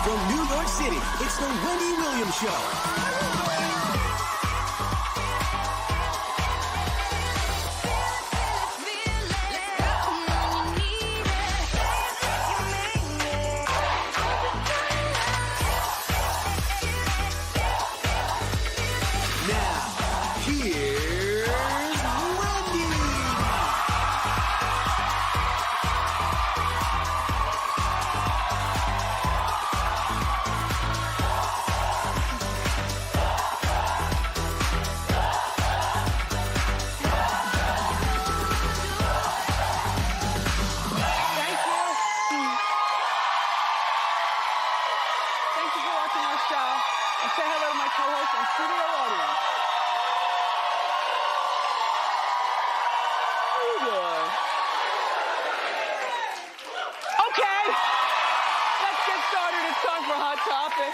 From New York City, it's the Wendy Williams Show. Now, here's Wendy. Thank you for watching our show. And say hello to my co-host and studio audience. Oh, boy. Okay. Let's get started. It's time for Hot Topic.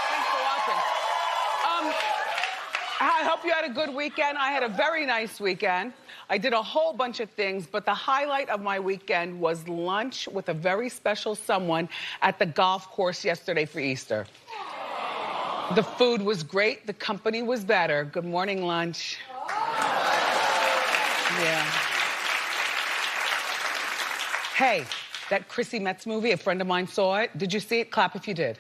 Thanks for watching. I hope you had a good weekend. I had a very nice weekend. I did a whole bunch of things, but the highlight of my weekend was lunch with a very special someone at the golf course yesterday for Easter. The food was great. The company was better. Good morning, lunch. Yeah. Hey, that Chrissy Metz movie, a friend of mine saw it. Did you see it? Clap if you did.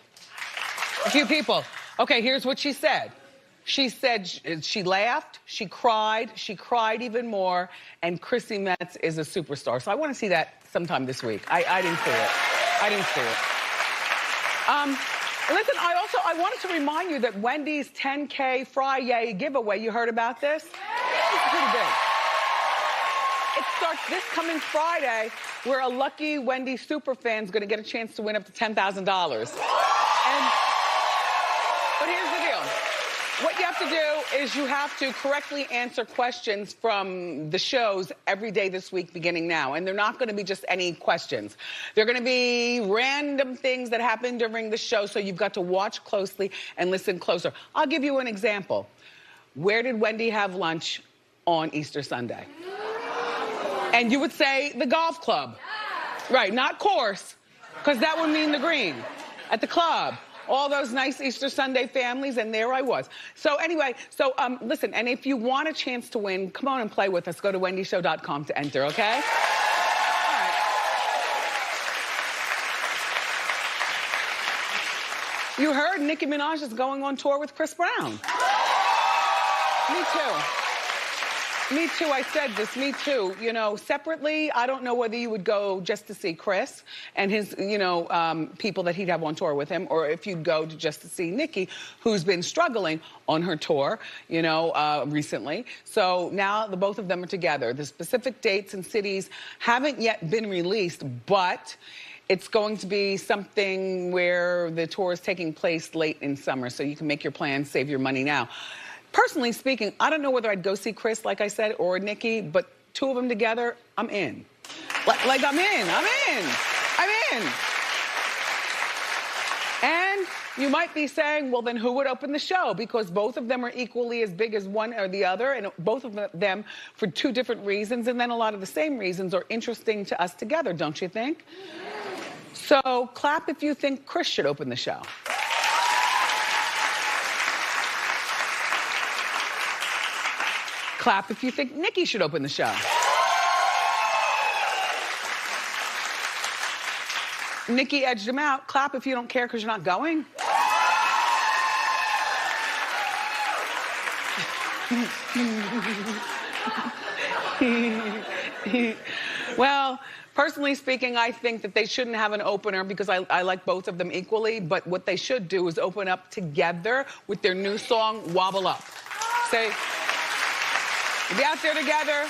A few people. Okay, here's what she said. She said she laughed, she cried even more, and Chrissy Metz is a superstar. So I want to see that sometime this week. I didn't see it. I didn't see it. Listen, I wanted to remind you that Wendy's 10K Friday giveaway, you heard about this? It's pretty big. It starts this coming Friday, where a lucky Wendy superfan's gonna get a chance to win up to $10,000. But here's the deal. What you have to do is you have to correctly answer questions from the shows every day this week beginning now. And they're not gonna be just any questions. They're gonna be random things that happen during the show, so you've got to watch closely and listen closer. I'll give you an example. Where did Wendy have lunch on Easter Sunday? And you would say the golf club. Right, not course, because that would mean the green. At the club. All those nice Easter Sunday families, and there I was. So anyway, listen, and if you want a chance to win, come on and play with us. Go to wendyshow.com to enter, okay? All right. You heard Nicki Minaj is going on tour with Chris Brown. Me too. Me too, I said this, me too. You know, separately, I don't know whether you would go just to see Chris and his, people that he'd have on tour with him, or if you'd go just to see Nicki, who's been struggling on her tour, recently. So now the both of them are together. The specific dates and cities haven't yet been released, but it's going to be something where the tour is taking place late in summer, so you can make your plans, save your money now. Personally speaking, I don't know whether I'd go see Chris, like I said, or Nicki, but two of them together, I'm in. Like I'm in. And you might be saying, well, then who would open the show? Because both of them are equally as big as one or the other, and both of them for two different reasons, and then a lot of the same reasons are interesting to us together, don't you think? So clap if you think Chris should open the show. Clap if you think Nicki should open the show. Nicki edged him out. Clap if you don't care because you're not going. Well, personally speaking, I think that they shouldn't have an opener because I like both of them equally, but what they should do is open up together with their new song, Wobble Up. Say, be out there together,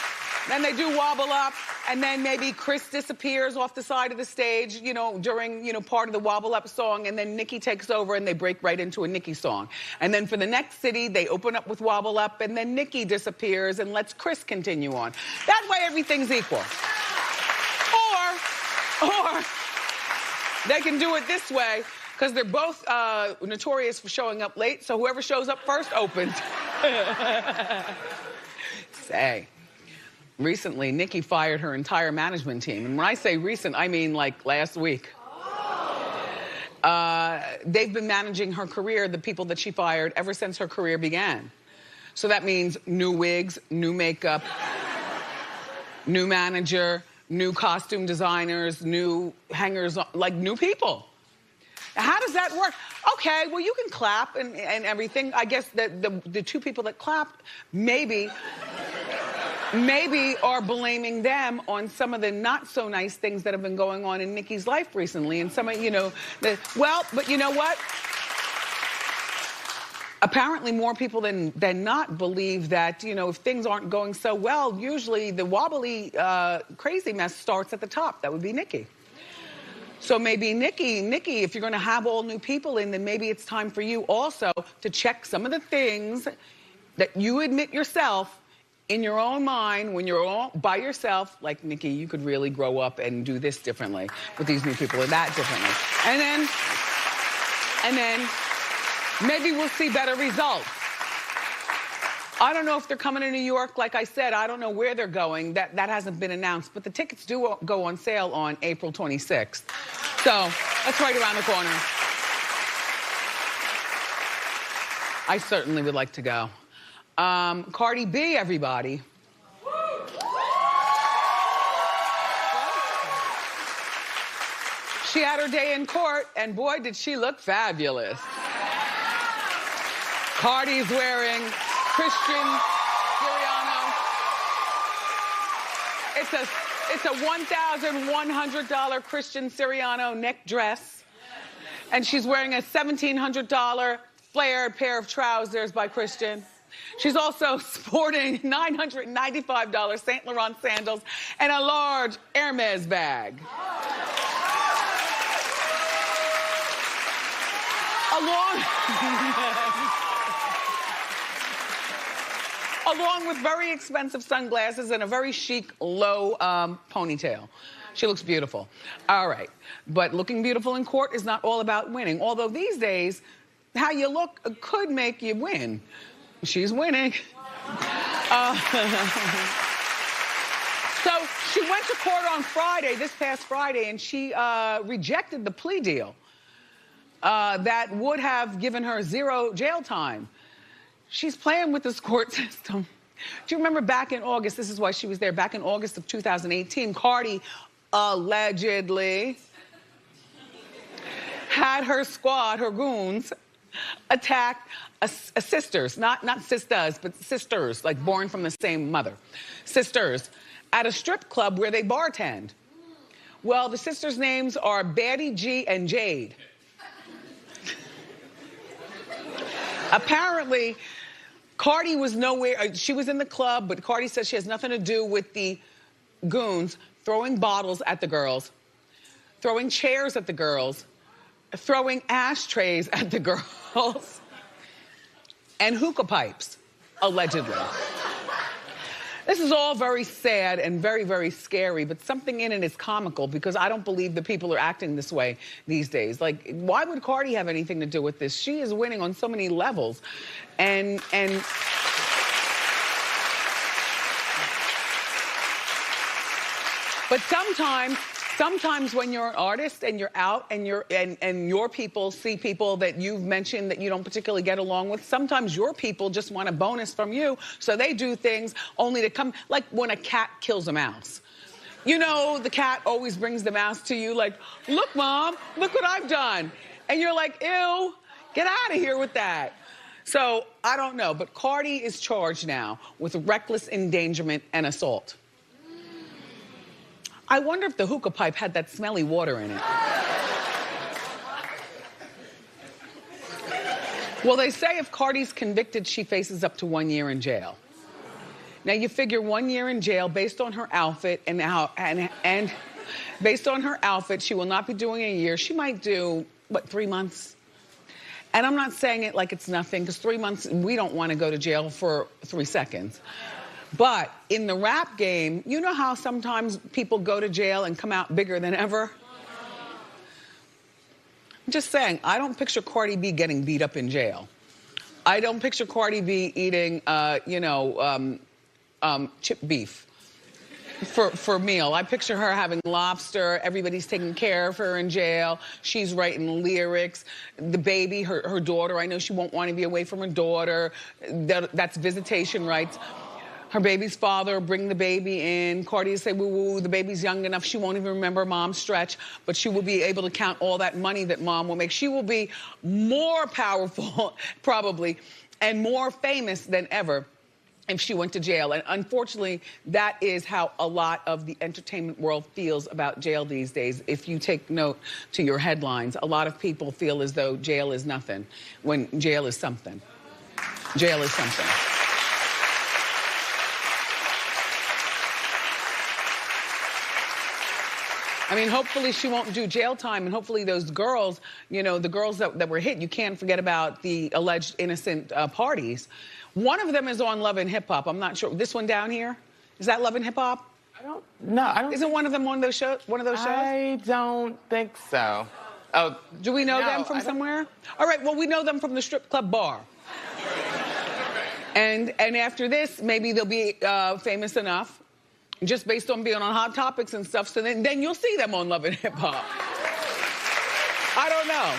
then they do Wobble Up, And then maybe Chris disappears off the side of the stage, you know, during, you know, part of the Wobble Up song, and then Nikki takes over and they break right into a Nikki song. And then for the next city, they open up with Wobble Up, and then Nikki disappears and lets Chris continue on. That way everything's equal. Or they can do it this way, because they're both notorious for showing up late, so whoever shows up first opens. Say, recently, Nikki fired her entire management team. And when I say recent, I mean like last week. They've been managing her career, the people that she fired, ever since her career began. So that means new wigs, new makeup, new manager, new costume designers, new hangers, like new people. How does that work? Okay, well, you can clap and everything. I guess the two people that clapped maybe are blaming them on some of the not so nice things that have been going on in Nikki's life recently. And some of, you know, but you know what? Apparently more people than not believe that, you know, if things aren't going so well, usually the wobbly, crazy mess starts at the top. That would be Nikki. So maybe Nikki, if you're gonna have all new people in, then maybe it's time for you also to check some of the things that you admit yourself in your own mind when you're all by yourself, like, Nikki, you could really grow up and do this differently with these new people or that differently. And then maybe we'll see better results. I don't know if they're coming to New York. Like I said, I don't know where they're going. That hasn't been announced, but the tickets do go on sale on April 26th. So that's right around the corner. I certainly would like to go. Cardi B, everybody. She had her day in court, and boy, did she look fabulous. Cardi's wearing Christian Siriano. It's a $1,100 Christian Siriano neck dress. And she's wearing a $1,700 flared pair of trousers by Christian. She's also sporting $995 Saint Laurent sandals and a large Hermes bag. Along with very expensive sunglasses and a very chic, low ponytail. She looks beautiful. All right, but looking beautiful in court is not all about winning. Although these days, how you look could make you win. She's winning. So she went to court on Friday, this past Friday, and she rejected the plea deal that would have given her 0 jail time. She's playing with this court system. Do you remember back in August, this is why she was there, back in August of 2018, Cardi allegedly had her squad, her goons, attack a sisters, not sisters, but sisters, like born from the same mother. Sisters, at a strip club where they bartend. Well, the sisters' names are Baddie G and Jade. Apparently, Cardi was nowhere, she was in the club, but Cardi says she has nothing to do with the goons throwing bottles at the girls, throwing chairs at the girls, throwing ashtrays at the girls, and hookah pipes, allegedly. This is all very sad and very, very scary, but something in it is comical because I don't believe that people are acting this way these days. Like, why would Cardi have anything to do with this? She is winning on so many levels. And but sometimes when you're an artist and you're out and your people see people that you've mentioned that you don't particularly get along with, sometimes your people just want a bonus from you, so they do things only to come, like when a cat kills a mouse. You know, the cat always brings the mouse to you like, look, Mom, look what I've done. And you're like, ew, get out of here with that. So, I don't know, but Cardi is charged now with reckless endangerment and assault. I wonder if the hookah pipe had that smelly water in it. Well, they say if Cardi's convicted, she faces up to 1 year in jail. Now you figure 1 year in jail based on her outfit and based on her outfit, she will not be doing a year. She might do, what, 3 months? And I'm not saying it like it's nothing, because 3 months, we don't want to go to jail for 3 seconds. But in the rap game, you know how sometimes people go to jail and come out bigger than ever? I'm just saying, I don't picture Cardi B getting beat up in jail. I don't picture Cardi B eating, chip beef for meal. I picture her having lobster. Everybody's taking care of her in jail. She's writing lyrics. The baby, her daughter, I know she won't want to be away from her daughter. That's visitation rights. Her baby's father bring the baby in. Cardi will say, woo-woo, the baby's young enough, she won't even remember mom's stretch, but she will be able to count all that money that mom will make. She will be more powerful, probably, and more famous than ever if she went to jail. And unfortunately, that is how a lot of the entertainment world feels about jail these days. If you take note to your headlines, a lot of people feel as though jail is nothing, when jail is something. Jail is something. I mean, hopefully she won't do jail time, and hopefully those girls, you know, the girls that were hit, you can't forget about the alleged innocent parties. One of them is on Love and Hip Hop. I'm not sure. This one down here, is that Love and Hip Hop? I don't. Isn't one of them one of those shows? I don't think so. Oh, do we know them from somewhere? All right. Well, we know them from the strip club bar. And after this, maybe they'll be famous enough, just based on being on Hot Topics and stuff. So then you'll see them on Love and Hip Hop. I don't know.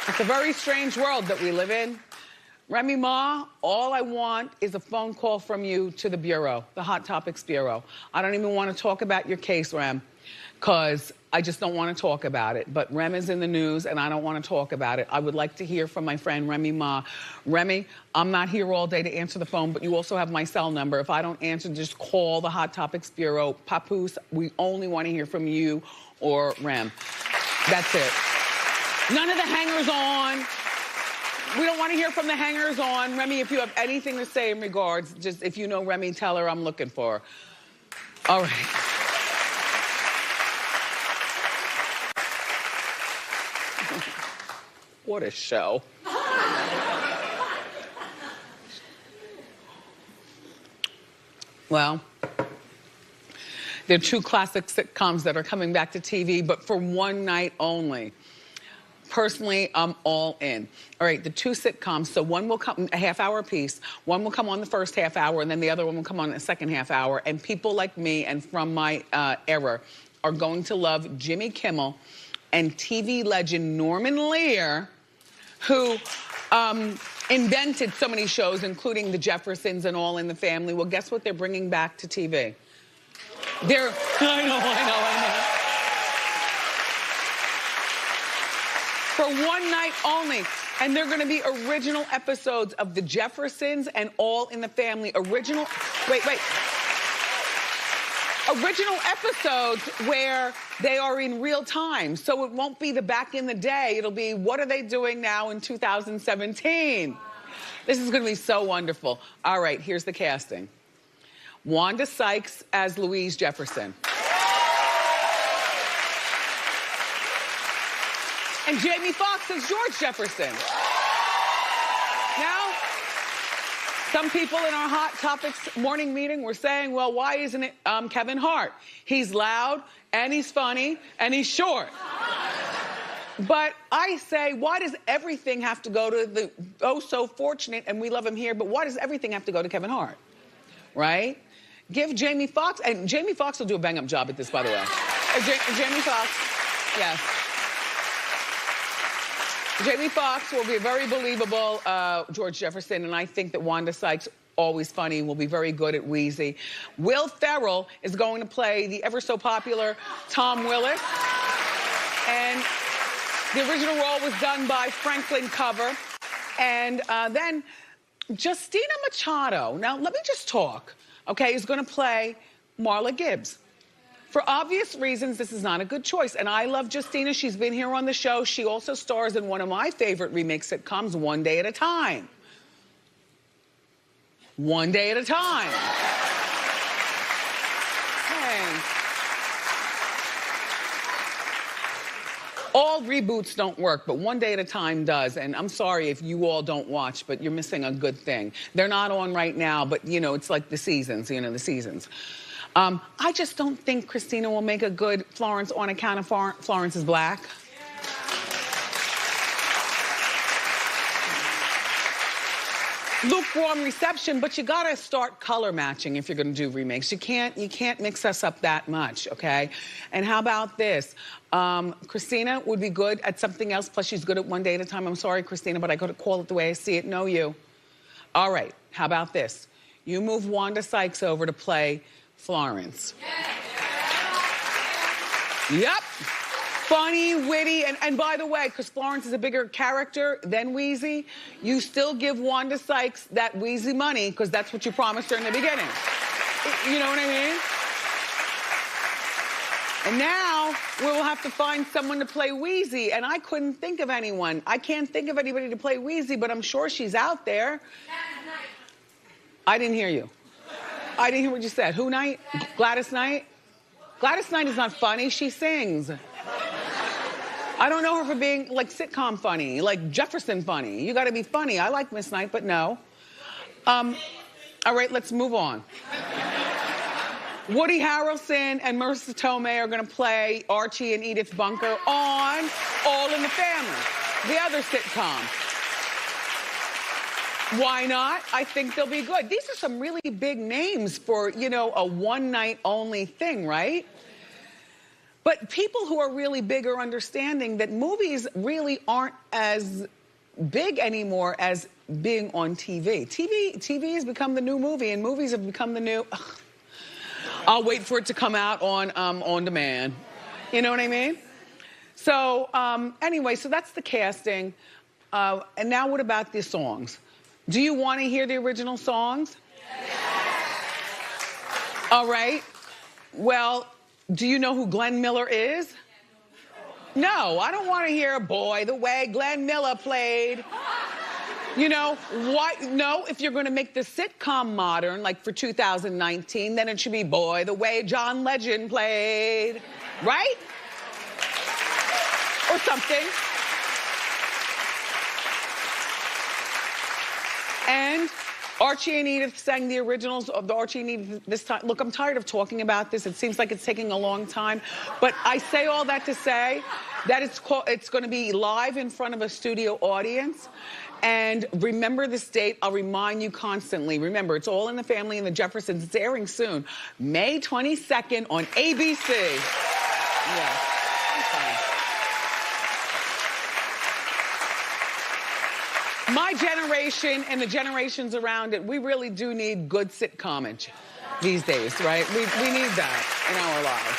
It's a very strange world that we live in. Remy Ma, all I want is a phone call from you to the Bureau, the Hot Topics Bureau. I don't even want to talk about your case, Rem, because I just don't want to talk about it. But Rem is in the news and I don't want to talk about it. I would like to hear from my friend Remy Ma. Remy, I'm not here all day to answer the phone, but you also have my cell number. If I don't answer, just call the Hot Topics Bureau. Papoose, we only want to hear from you or Rem. That's it. None of the hangers on. We don't want to hear from the hangers on. Remy, if you have anything to say in regards, just if you know Remy, tell her I'm looking for her. All right. What a show. Well, there are two classic sitcoms that are coming back to TV, but for one night only. Personally, I'm all in. All right, the two sitcoms, so one will come a half hour apiece, one will come on the first half hour, and then the other one will come on the second half hour. And people like me and from my era are going to love Jimmy Kimmel and TV legend Norman Lear, who invented so many shows, including The Jeffersons and All in the Family. Well, guess what they're bringing back to TV? I know. For one night only. And they're gonna be original episodes of The Jeffersons and All in the Family. Original episodes where they are in real time. So it won't be the back in the day. It'll be, what are they doing now in 2017? This is gonna be so wonderful. All right, here's the casting. Wanda Sykes as Louise Jefferson. And Jamie Foxx as George Jefferson. Now, some people in our Hot Topics morning meeting were saying, well, why isn't it Kevin Hart? He's loud, and he's funny, and he's short. But I say, why does everything have to go to the so fortunate, and we love him here, but why does everything have to go to Kevin Hart? Right? Give Jamie Foxx, and Jamie Foxx will do a bang-up job at this, by the way. Jamie Foxx, yes. Jamie Foxx will be a very believable George Jefferson, and I think that Wanda Sykes, always funny, will be very good at Wheezy. Will Ferrell is going to play the ever so popular Tom Willis. And the original role was done by Franklin Cover. And then Justina Machado, now let me just talk, okay, is gonna play Marla Gibbs. For obvious reasons, this is not a good choice. And I love Justina. She's been here on the show. She also stars in one of my favorite remake sitcoms, One Day at a Time. one day at a time. Thanks. All reboots don't work, but one day at a time does. And I'm sorry if you all don't watch, but you're missing a good thing. They're not on right now, but you know, it's like the seasons, the seasons. I just don't think Christina will make a good Florence on account of Florence is black. Lukewarm reception, but you gotta start color matching if you're gonna do remakes. You can't mix us up that much, okay? And how about this? Christina would be good at something else, plus she's good at one day at a time. I'm sorry, Christina, but I gotta call it the way I see it. No, you. All right, how about this? You move Wanda Sykes over to play Florence. Yep. Funny, witty, and by the way, because Florence is a bigger character than Weezy, you still give Wanda Sykes that Weezy money because that's what you promised her in the beginning. You know what I mean? And now we will have to find someone to play Weezy, and I couldn't think of anyone. I can't think of anybody to play Weezy, but I'm sure she's out there. I didn't hear you. I didn't hear what you said. Who Knight? Gladys Knight? Gladys Knight is not funny, she sings. I don't know her for being like sitcom funny, like Jefferson funny. You gotta be funny. I like Miss Knight, but no. All right, let's move on. Woody Harrelson and Marissa Tomei are gonna play Archie and Edith Bunker on All in the Family, the other sitcom. Why not? I think they'll be good. These are some really big names for, a one-night only thing, right? But people who are really big are understanding that movies really aren't as big anymore as being on TV. TV has become the new movie, and movies have become the new, I'll wait for it to come out on demand. You know what I mean? So anyway, so that's the casting. And now what about the songs? Do you want to hear the original songs? Yes. All right. Well, do you know who Glenn Miller is? No, I don't want to hear Boy, the way Glenn Miller played. You know, why? No, if you're going to make the sitcom modern, like for 2019, then it should be Boy, the way John Legend played. Right? Or something. And Archie and Edith sang the originals of the Archie and Edith this time. Look, I'm tired of talking about this. It seems like it's taking a long time. But I say all that to say that it's going to be live in front of a studio audience. And remember this date. I'll remind you constantly. Remember, it's All in the Family and the Jeffersons. It's airing soon. May 22nd on ABC. Yes. My generation and the generations around it, we really do need good sitcomage these days, right? We need that in our lives.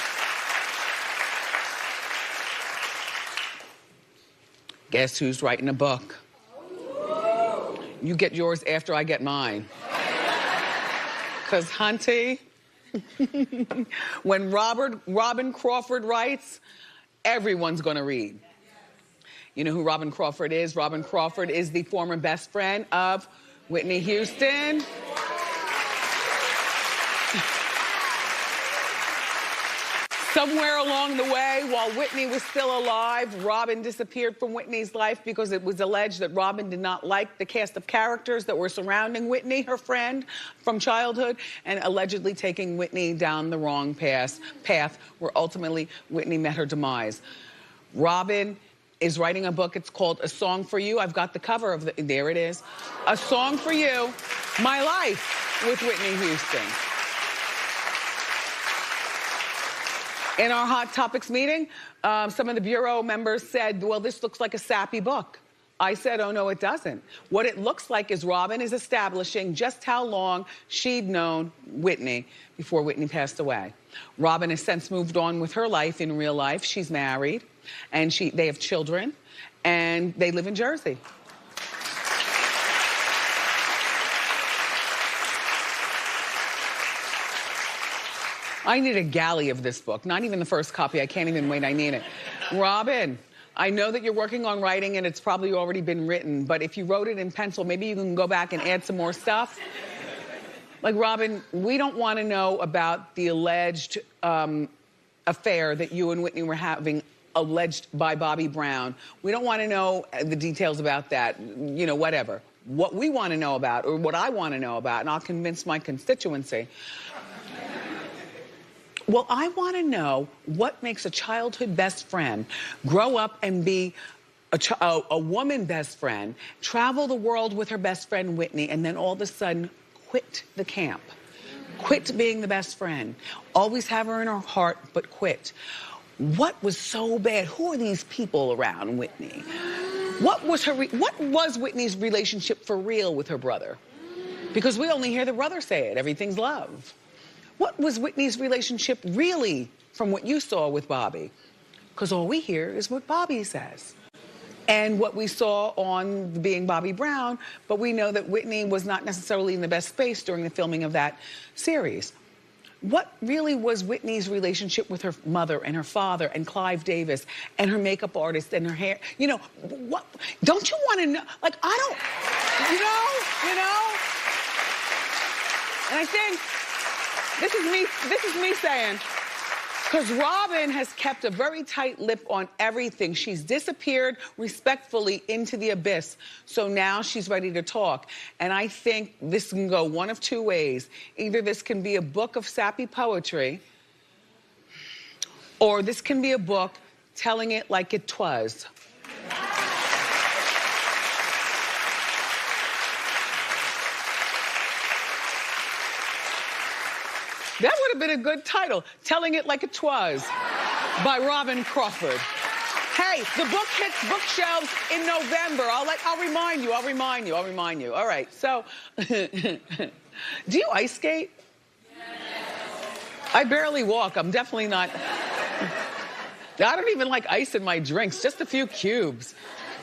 Guess who's writing a book? You get yours after I get mine. Because, hunty, when Robin Crawford writes, everyone's gonna read. You know who Robin Crawford is? Robin Crawford is the former best friend of Whitney Houston. Somewhere along the way, while Whitney was still alive, Robin disappeared from Whitney's life because it was alleged that Robin did not like the cast of characters that were surrounding Whitney, her friend from childhood, and allegedly taking Whitney down the wrong path where ultimately Whitney met her demise. Robin is writing a book. It's called A Song for You. I've got the cover of there it is. A Song for You, My Life with Whitney Houston. In our Hot Topics meeting, some of the Bureau members said, well, this looks like a sappy book. I said, oh no, it doesn't. What it looks like is Robin is establishing just how long she'd known Whitney before Whitney passed away. Robin has since moved on with her life in real life. She's married, and they have children, and they live in Jersey. I need a galley of this book, not even the first copy. I can't even wait, I need it. Robin, I know that you're working on writing and it's probably already been written, but if you wrote it in pencil, maybe you can go back and add some more stuff. Like, Robin, we don't want to know about the alleged affair that you and Whitney were having, alleged by Bobby Brown. We don't want to know the details about that, you know, whatever. What we want to know about, or what I want to know about, and I'll convince my constituency. Well, I want to know what makes a childhood best friend grow up and be a woman best friend, travel the world with her best friend Whitney, and then all of a sudden quit the camp. Quit being the best friend. Always have her in her heart, but quit. What was so bad? Who are these people around Whitney? What was Whitney's relationship for real with her brother? Because we only hear the brother say it, everything's love. What was Whitney's relationship really from what you saw with Bobby? Because all we hear is what Bobby says. And what we saw on Being Bobby Brown, but we know that Whitney was not necessarily in the best space during the filming of that series. What really was Whitney's relationship with her mother and her father and Clive Davis and her makeup artist and her hair? You know, what? Don't you want to know? Like, I don't, you know? And I think this is me saying, because Robin has kept a very tight lip on everything. She's disappeared respectfully into the abyss. So now she's ready to talk. And I think this can go one of two ways. Either this can be a book of sappy poetry, or this can be a book telling it like it twas. That would have been a good title, Telling It Like It Twas, by Robin Crawford. Hey, the book hits bookshelves in November. I'll remind you. All right, so, do you ice skate? I barely walk, I'm definitely not. I don't even like ice in my drinks, just a few cubes.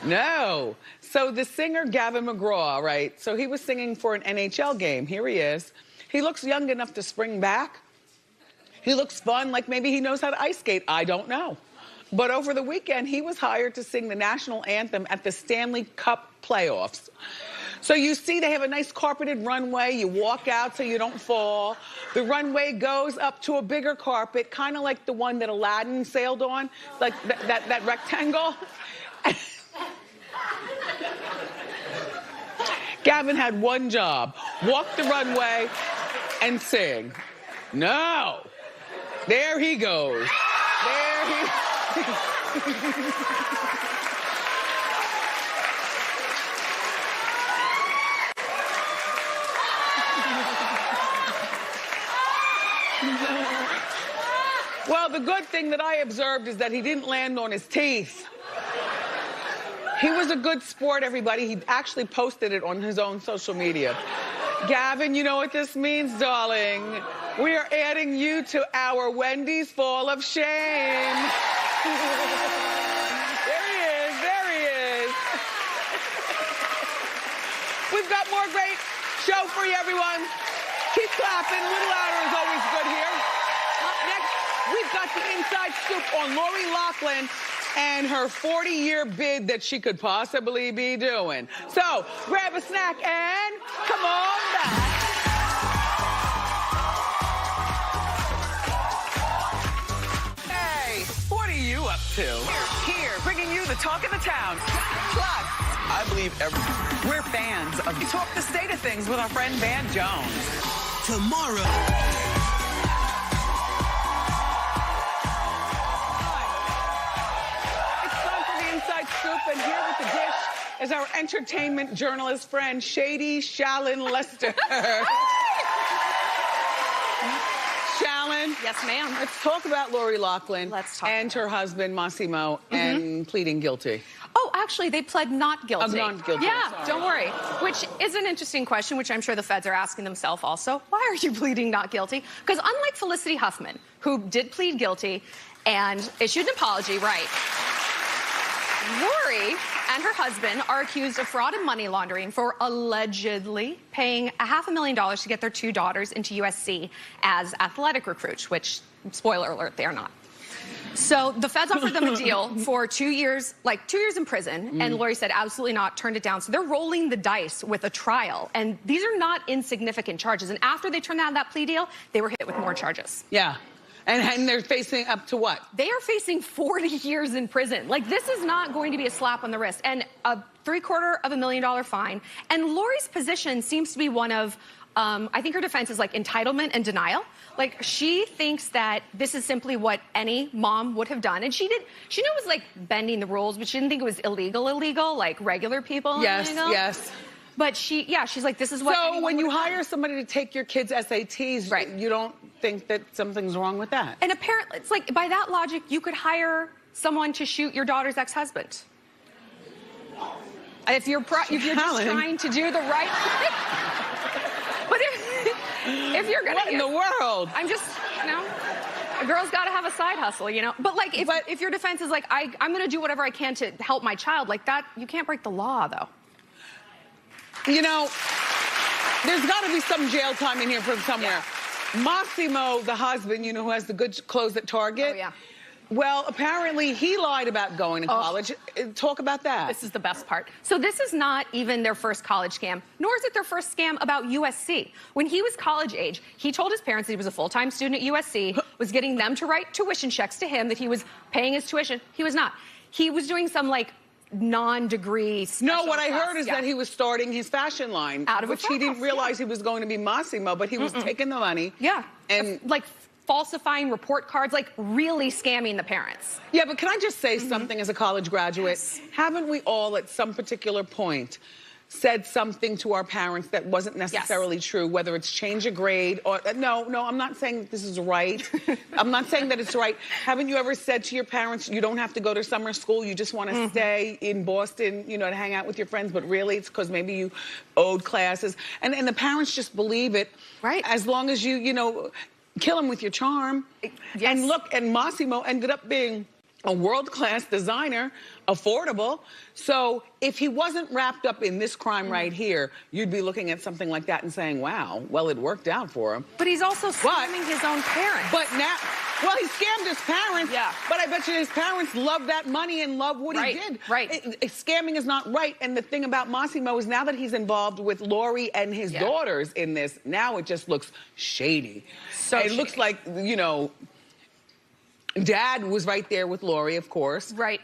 No. So the singer Gavin McGraw, right? So he was singing for an NHL game, here he is. He looks young enough to spring back. He looks fun, like maybe he knows how to ice skate. I don't know. But over the weekend, he was hired to sing the national anthem at the Stanley Cup playoffs. So you see they have a nice carpeted runway. You walk out so you don't fall. The runway goes up to a bigger carpet, kind of like the one that Aladdin sailed on, like that rectangle. Gavin had one job, walk the runway and sing. No. There he goes. There he... Well, the good thing that I observed is that he didn't land on his teeth. He was a good sport, everybody. He actually posted it on his own social media. Gavin, you know what this means, darling? We are adding you to our Wendy's Fall of Shame. There he is. We've got more great show for you, everyone. Keep clapping, a little louder is always good here. Up next, we've got the inside scoop on Lori Loughlin and her 40-year bid that she could possibly be doing. So, grab a snack and come on back. Hey, what are you up to? Here, bringing you the talk of the town. Plus, I believe we're fans of You Talk the State of Things with our friend Van Jones. tomorrow. Scoop, and here with the dish is our entertainment journalist friend, Shady Shallon Lester. Shallon. Yes, ma'am. Let's talk about Lori Loughlin. Let's talk and her husband, Massimo, and pleading guilty. Oh, actually, they pled not guilty. Not guilty. Yeah, sorry. don't worry. Which is an interesting question, which I'm sure the feds are asking themselves also. Why are you pleading not guilty? Because unlike Felicity Huffman, who did plead guilty and issued an apology, right? Lori and her husband are accused of fraud and money laundering for allegedly paying $500,000 to get their 2 daughters into USC as athletic recruits, which, spoiler alert, they are not. So the feds offered them a deal for 2 years, like 2 years in prison, and Lori said absolutely not, turned it down. So they're rolling the dice with a trial, and these are not insignificant charges. And after they turned down that plea deal, they were hit with more charges. Yeah. And they're facing up to what? They are facing 40 years in prison. Like, this is not going to be a slap on the wrist. And a $750,000 fine. And Lori's position seems to be one of, I think her defense is like entitlement and denial. Like, she thinks that this is simply what any mom would have done. And she knew it was like bending the rules, but she didn't think it was illegal, like regular people. Yes, illegal. yes. But she's like, this is what. So when you hire done. somebody to take your kids' SATs, Right. you don't think that something's wrong with that? And apparently, it's like, by that logic, you could hire someone to shoot your daughter's ex-husband. If you're just trying to do the right thing. But if you're gonna, what in the world? I'm just, a girl's got to have a side hustle, But like, if your defense is like, I'm gonna do whatever I can to help my child, like that, you can't break the law, though. There's got to be some jail time in here from somewhere. Yeah. Massimo, the husband, who has the good clothes at Target. Oh, yeah. Well, apparently he lied about going to college. Talk about that. This is the best part. So this is not even their first college scam, nor is it their first scam about USC. When he was college age, he told his parents that he was a full-time student at USC, was getting them to write tuition checks to him, that he was paying his tuition. He was not. He was doing some, like, non-degree No, what I heard is that he was starting his fashion line, out of which he didn't realize he was going to be Massimo, but he was taking the money. Yeah. And like falsifying report cards, like really scamming the parents. Yeah, but can I just say something as a college graduate? Yes. Haven't we all at some particular point said something to our parents that wasn't necessarily true, whether it's change a grade or, no, I'm not saying that this is right. I'm not saying that it's right. Haven't you ever said to your parents, you don't have to go to summer school, you just want to stay in Boston, to hang out with your friends, but really it's because maybe you owed classes. And the parents just believe it. Right. As long as you, kill them with your charm. Yes. And look, and Massimo ended up being a world-class designer, affordable. So if he wasn't wrapped up in this crime right here, you'd be looking at something like that and saying, wow, well, it worked out for him. But he's also scamming his own parents. But now, well, he scammed his parents. Yeah. But I bet you his parents love that money and love what he did. Right. Scamming is not right. And the thing about Massimo is now that he's involved with Lori and his daughters in this, now it just looks shady. So it looks like, Dad was right there with Lori, of course. Right.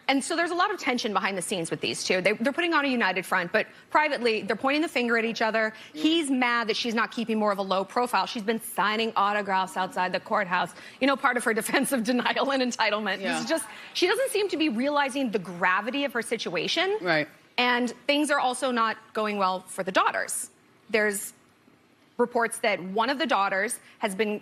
And so there's a lot of tension behind the scenes with these two. They're putting on a united front, but privately, they're pointing the finger at each other. He's mad that she's not keeping more of a low profile. She's been signing autographs outside the courthouse. Part of her defense of denial and entitlement. Yeah. It's just, she doesn't seem to be realizing the gravity of her situation. Right. And things are also not going well for the daughters. There's reports that one of the daughters has been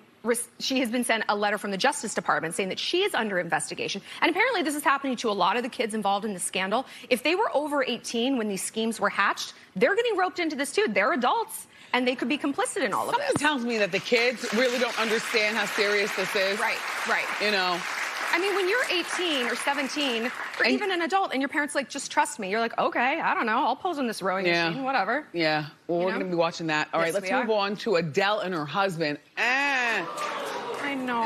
sent a letter from the Justice Department saying that she is under investigation. And apparently this is happening to a lot of the kids involved in the scandal. If they were over 18 when these schemes were hatched, they're getting roped into this too. They're adults, and they could be complicit in all of this. Something tells me that the kids really don't understand how serious this is. Right. I mean, when you're 18 or 17, or even an adult, and your parents like, just trust me. You're like, okay, I don't know. I'll pose on this rowing machine, whatever. Yeah, well, we're going to be watching that. All right, let's move on to Adele and her husband. I know.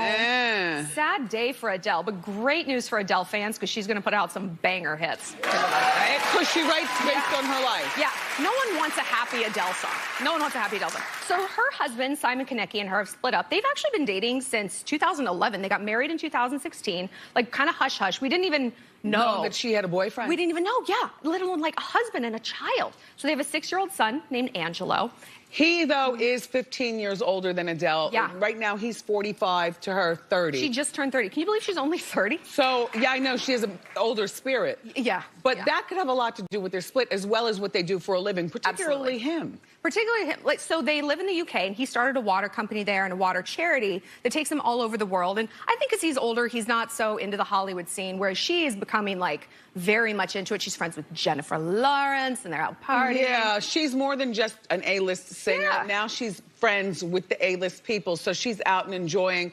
Sad day for Adele, but great news for Adele fans because she's going to put out some banger hits. Right? Because she writes based on her life. Yeah. No one wants a happy Adele song. No one wants a happy Adele song. So her husband, Simon Konecki, and her have split up. They've actually been dating since 2011. They got married in 2016, like kind of hush-hush. We didn't even know that she had a boyfriend. We didn't even know, let alone like a husband and a child. So they have a 6-year-old son named Angelo. He, though, is 15 years older than Adele. Yeah. Right now, he's 45 to her 30. She just turned 30. Can you believe she's only 30? So, yeah, I know. She has an older spirit. Yeah. But that could have a lot to do with their split, as well as what they do for a living, particularly him. Particularly him. So they live in the UK, and he started a water company there and a water charity that takes him all over the world. And I think as he's older, he's not so into the Hollywood scene, whereas she is becoming, like, very much into it. She's friends with Jennifer Lawrence, and they're out partying. Yeah, she's more than just an A-list singer. Yeah. Now she's friends with the A-list people, so she's out and enjoying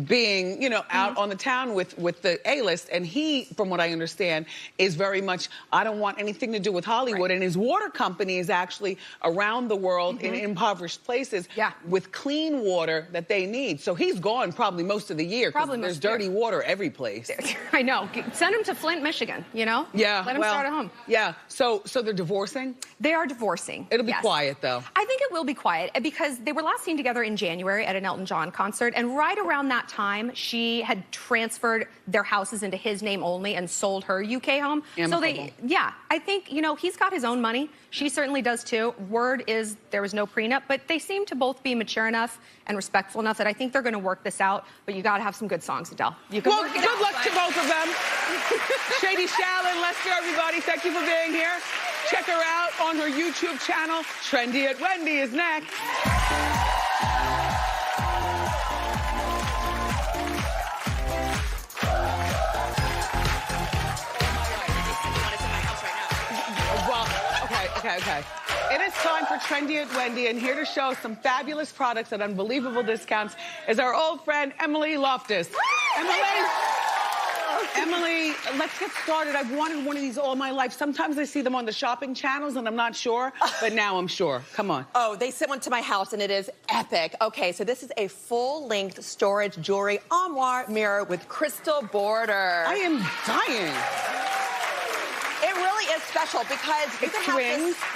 being, you know, out on the town with the A-list. And he, from what I understand, is very much, I don't want anything to do with Hollywood. And his water company is actually around the world in impoverished places with clean water that they need. So he's gone probably most of the year because there's dirty water every place. I know. Send him to Flint, Michigan, you know? Yeah. Let him start at home. Yeah. So they're divorcing? They are divorcing. It'll be quiet, though. I think it will be quiet because they were last seen together in January at an Elton John concert, and right around that time, she had transferred their houses into his name only and sold her UK home. Amicable. So I think, you know, he's got his own money. She certainly does too. Word is there was no prenup, but they seem to both be mature enough and respectful enough that I think they're going to work this out. But you got to have some good songs, Adele. You can work it out. Good luck to both of them. Shady Shallon, Lester, everybody, thank you for being here. Check her out on her YouTube channel. Trendy at Wendy is next. Okay. It is time for Trendy at Wendy, and here to show some fabulous products at unbelievable discounts is our old friend, Emily Loftus. Emily, let's get started. I've wanted one of these all my life. Sometimes I see them on the shopping channels and I'm not sure, but now I'm sure. Come on. Oh, they sent one to my house and it is epic. Okay, so this is a full-length storage jewelry armoire mirror with crystal border. I am dying. It really is special because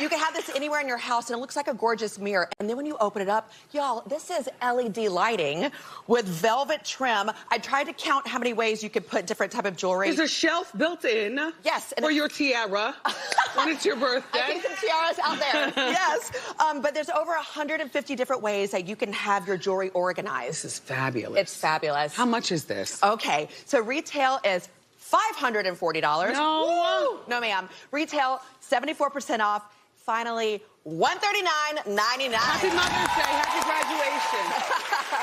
you can have this anywhere in your house and it looks like a gorgeous mirror. And then when you open it up, y'all, this is LED lighting with velvet trim. I tried to count how many ways you could put different type of jewelry. There's a shelf built in. Yes. For your tiara when it's your birthday. I think some tiaras out there. Yes. But there's over 150 different ways that you can have your jewelry organized. This is fabulous. It's fabulous. How much is this? Okay, so retail is $540. No. No, ma'am. Retail, 74% off. Finally, $139.99. Happy Mother's Day. Happy graduation.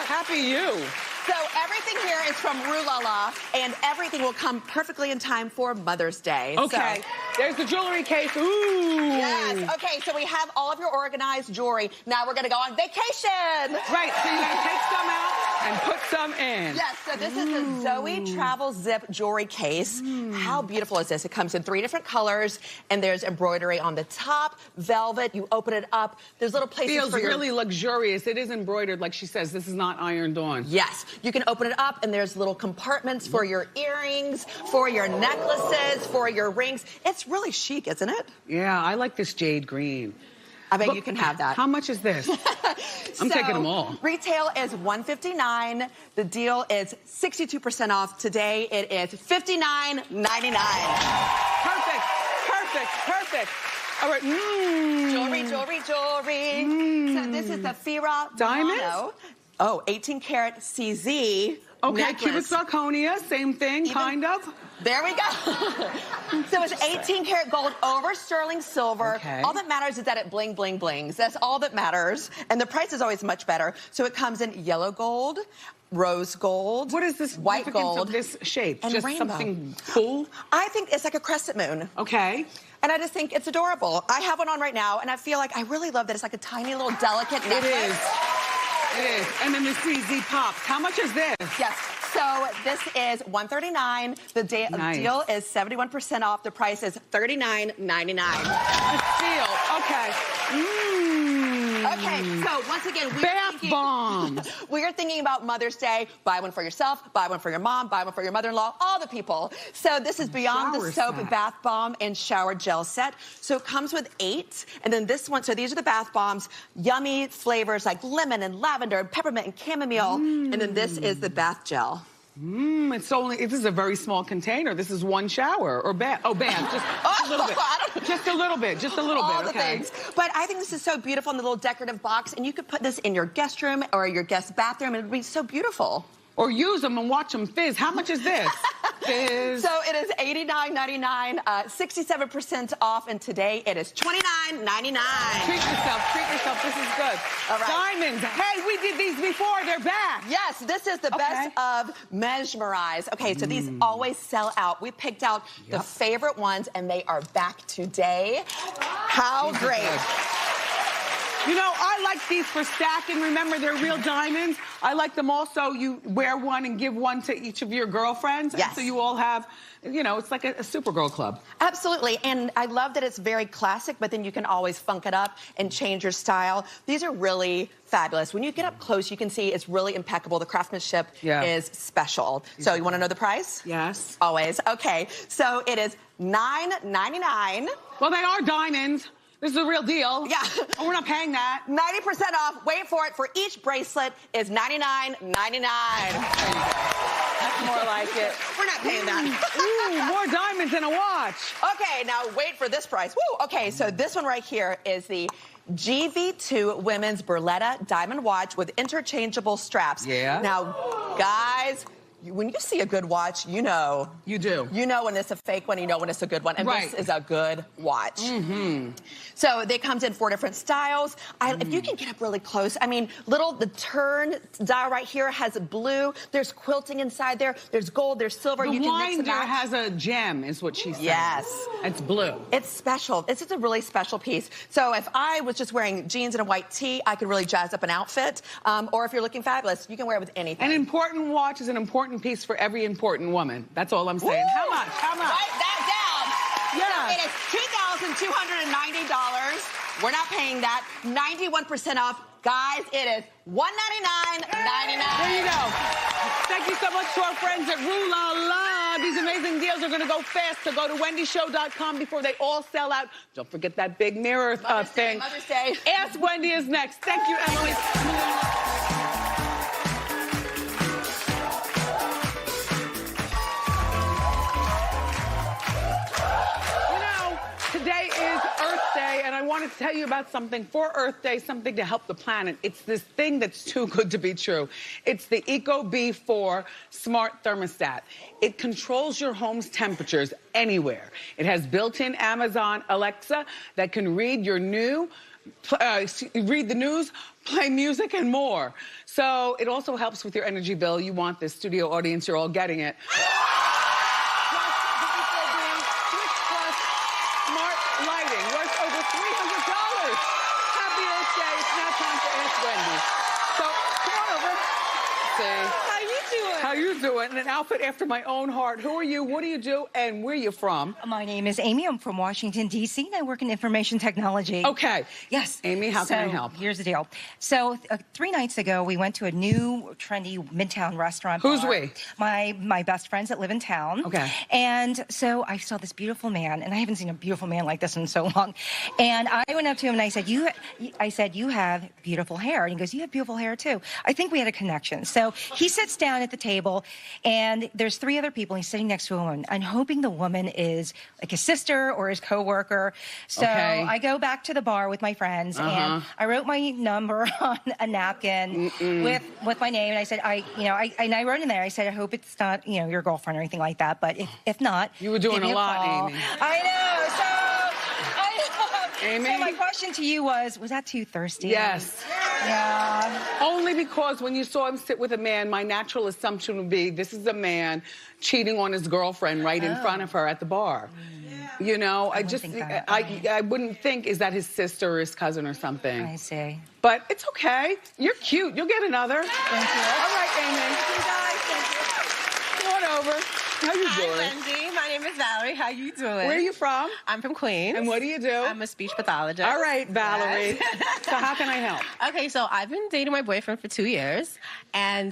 Happy you. So everything here is from Rue La La, and everything will come perfectly in time for Mother's Day. Okay. So, there's the jewelry case. Ooh. yes. Okay, so we have all of your organized jewelry. Now we're going to go on vacation. Right, so you're going to take some out and put some in. Yes, so this is the Zoe Travel Zip jewelry case. How beautiful is this? It comes in 3 different colors, and there's embroidery on the top, velvet. You open it up. There's little places Feels for your... really luxurious. It is embroidered, like she says. This is not ironed on. Yes, you can open it up, and there's little compartments for your earrings, for your necklaces, for your rings. It's really chic, isn't it? Yeah, I like this jade green. I bet you can have that. How much is this? I'm taking them all. Retail is $159. The deal is 62% off. Today it is $59.99. Perfect. All right. Jewelry. So this is the Fira Diamonds? Milano. Oh, 18 karat CZ. Okay, necklace. cubic zirconia, same thing, kind of. There we go. So it's 18 karat gold over sterling silver. Okay. All that matters is that it bling, bling, blings. That's all that matters. And the price is always much better. So it comes in yellow gold, rose gold. What is this white significance gold of this shape? and Just rainbow. something cool? I think it's like a crescent moon. Okay. And I just think it's adorable. I have one on right now, and I feel like I really love that it's like a tiny little delicate necklace. It is. And then the CZ pops. How much is this? Yes. So this is $139. The deal is 71% off. The price is $39.99. A steal. Okay. Okay, so once again, Bath bombs. We're thinking about Mother's Day. Buy one for yourself, buy one for your mom, buy one for your mother-in-law, all the people. So this is Beyond the Soap Bath Bomb and Shower Gel Set. So it comes with 8. And then this one, so these are the bath bombs. Yummy flavors like lemon and lavender and peppermint and chamomile. And then this is the bath gel. This is a very small container. This is one shower or bath. Oh, bath. Just a little bit. Just a little bit. Just a little bit. All the things. But I think this is so beautiful in the little decorative box, and you could put this in your guest room or your guest bathroom, and it would be so beautiful. Or use them and watch them fizz. How much is this? Fizz. So it is $89.99, 67% off, and today it is $29.99. Treat yourself. This is good. All right. Diamonds. Hey, we did these before. They're back. Yes, this is the best of Mesmerize. Okay, so these always sell out. We picked out the favorite ones, and they are back today. How great. You know, I like these for stacking. Remember, they're real diamonds. I like them also. You wear one and give one to each of your girlfriends. Yes. So you all have, you know, it's like a Supergirl club. Absolutely, and I love that it's very classic, but then you can always funk it up and change your style. These are really fabulous. When you get up close, you can see it's really impeccable. The craftsmanship is special. So you want to know the price? Yes. Always. Okay, so it is $9.99. Well, they are diamonds. This is a real deal. Yeah. Oh, we're not paying that. 90% off. Wait for it. For each bracelet is $99.99. That's more like it. We're not paying that. Ooh, more diamonds than a watch. Okay, now wait for this price. Woo! Okay, so this one right here is the GV2 Women's Berletta Diamond Watch with interchangeable straps. Yeah. Now, guys, when you see a good watch, you know. You do. You know when it's a fake one, you know when it's a good one. And Right. this is a good watch. Mm-hmm. So they comes in 4 different styles. If you can get up really close, I mean, the turn dial right here has blue. There's quilting inside there. There's gold, there's silver. The You can mix and winder match. has a gem, is what she said. Yes. It's blue. It's special. It's just a really special piece. So if I was just wearing jeans and a white tee, I could really jazz up an outfit. Or if you're looking fabulous, you can wear it with anything. An important watch is an important piece for every important woman. That's all I'm saying. Woo! How much? How much? Write that down. Yeah. So it is $2,290. We're not paying that. 91% off. Guys, it is $199.99. There you go. Thank you so much to our friends at Rue La La. These amazing deals are going to go fast, so go to wendyshow.com before they all sell out. Don't forget that big mirror thing. Mother's Day. Ask Wendy is next. Thank you, Emily. Today is Earth Day, and I wanted to tell you about something for Earth Day, something to help the planet. It's this thing that's too good to be true. It's the ecobee4 smart thermostat. It controls your home's temperatures anywhere. It has built-in Amazon Alexa that can read your read the news, play music, and more. So it also helps with your energy bill. You want this, studio audience, you're all getting it. Lighting worth over $300. Happy Earth Day. It's now time to Ask Wendy. So come on over. See. How you doing? How you doing? An outfit after my own heart. Who are you? What do you do? And where are you from? My name is Amy. I'm from Washington, D.C., and I work in information technology. Okay. Yes. Amy, how can I help? Here's the deal. So 3 nights ago, we went to a new, trendy Midtown restaurant. Who's bar. we? My best friends that live in town. Okay. And so I saw this beautiful man, and I haven't seen a beautiful man like this in so long. And I went up to him and I said, you have beautiful hair. And he goes, you have beautiful hair too. I think we had a connection. So he sits down at the table, and there's 3 other people. And he's sitting next to a woman. I'm hoping the woman is like his sister or his coworker. So Okay. I go back to the bar with my friends, and I wrote my number on a napkin with my name, and I said, I wrote in there. I said, I hope it's not, your girlfriend or anything like that. But if not, You were doing give me a lot, call. Amy. I know. So Amy? So my question to you was that too thirsty? Yes. Yeah. Only because when you saw him sit with a man, my natural assumption would be this is a man cheating on his girlfriend right in front of her at the bar. You know, I wouldn't think, is that his sister or his cousin or something? I see. But it's okay. You're cute. You'll get another. Thank you. All right, Amy. Thank you, guys. Come on over. How you Hi, doing? Wendy. My name is Valerie. How you doing? Where are you from? I'm from Queens. And what do you do? I'm a speech pathologist. All right, Valerie. Yes. So how can I help? Okay, so I've been dating my boyfriend for 2 years, and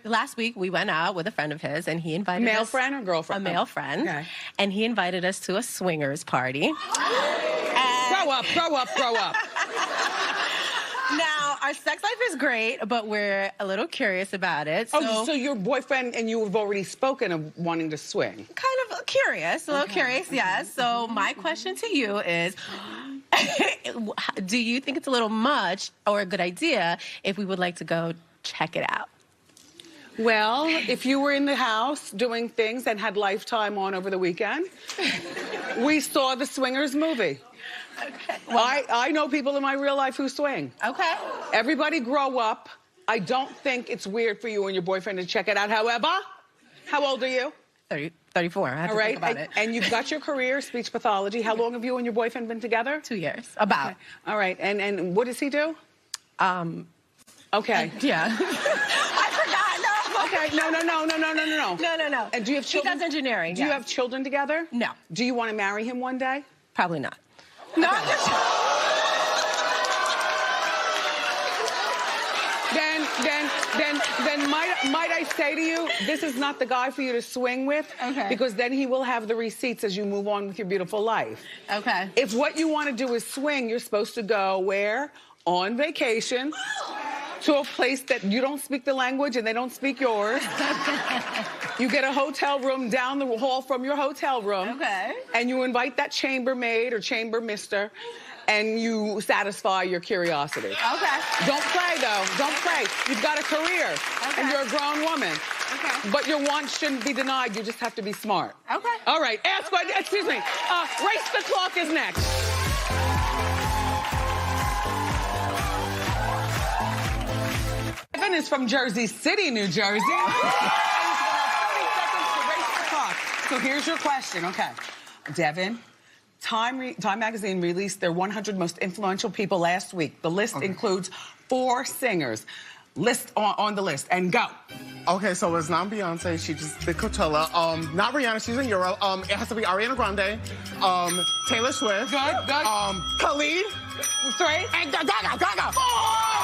last week we went out with a friend of his, and he invited Male us. friend or girlfriend? A male friend. Okay. And he invited us to a swingers party. Grow up, grow up, grow up. Now, our sex life is great, but we're a little curious about it. So your boyfriend and you have already spoken of wanting to swing. Kind of curious, a little curious, yes. So my question to you is, do you think it's a little much or a good idea if we would like to go check it out? Well, if you were in the house doing things and had Lifetime on over the weekend, we saw the Swingers movie. Okay. Well, I know people in my real life who swing. Okay. Everybody grow up. I don't think it's weird for you and your boyfriend to check it out. However, how old are you? 34. I have All to right, think about it. and you've got your career, speech pathology. How long have you and your boyfriend been together? 2 years, about. Okay. All right, and what does he do? Okay. Yeah. I forgot. No. Okay. No. No. And do you have children? He does engineering. Do you have children together? No. Do you want to marry him one day? Probably not. No. Then might I say to you, this is not the guy for you to swing with. Okay. Because then he will have the receipts as you move on with your beautiful life. Okay. If what you want to do is swing, you're supposed to go where? On vacation to a place that you don't speak the language and they don't speak yours. You get a hotel room down the hall from your hotel room. Okay. And you invite that chambermaid or chamber mister and you satisfy your curiosity. Okay. Don't play, though. Don't play. You've got a career, and you're a grown woman. Okay. But your wants shouldn't be denied. You just have to be smart. Okay. All right. Excuse me. Race the Clock is next. Devin is from Jersey City, New Jersey. And he's going to have 30 seconds to race the clock. So here's your question. Okay. Devin. Time magazine released their 100 most influential people last week. The list includes 4 singers. List on the list and go. Okay, so it's not Beyonce. She just did Coachella. Not Rihanna. She's in Europe. It has to be Ariana Grande. Taylor Swift. Good. Khalid. 3. And Gaga. 4.